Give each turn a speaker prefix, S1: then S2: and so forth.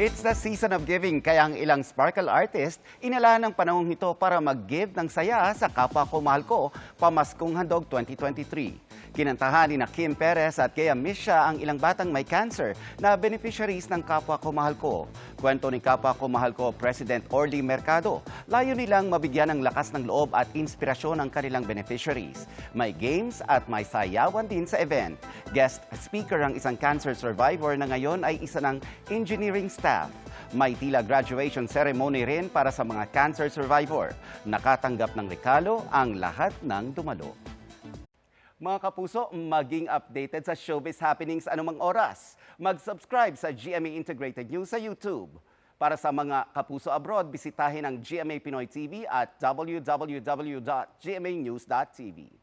S1: It's the season of giving kaya ang ilang sparkle artist inalahan ng panahong ito para mag-give ng saya sa kapwa ko mahal ko Pamaskong Handog 2023. Kinantahan ni Kim Perez at Kea Misha ang ilang batang may cancer na beneficiaries ng Kapwa Ko Mahal Ko. Kwento ni Kapwa Ko Mahal Ko President Orly Mercado, layo nilang mabigyan ng lakas ng loob at inspirasyon ang kanilang beneficiaries. May games at may sayawan din sa event. Guest speaker ang isang cancer survivor na ngayon ay isa ng engineering staff. May tila graduation ceremony rin para sa mga cancer survivor. Nakatanggap ng regalo ang lahat ng dumalo. Mga kapuso, maging updated sa showbiz happenings anumang oras. Mag-subscribe sa GMA Integrated News sa YouTube. Para sa mga kapuso abroad, bisitahin ang GMA Pinoy TV at www.gmanews.tv.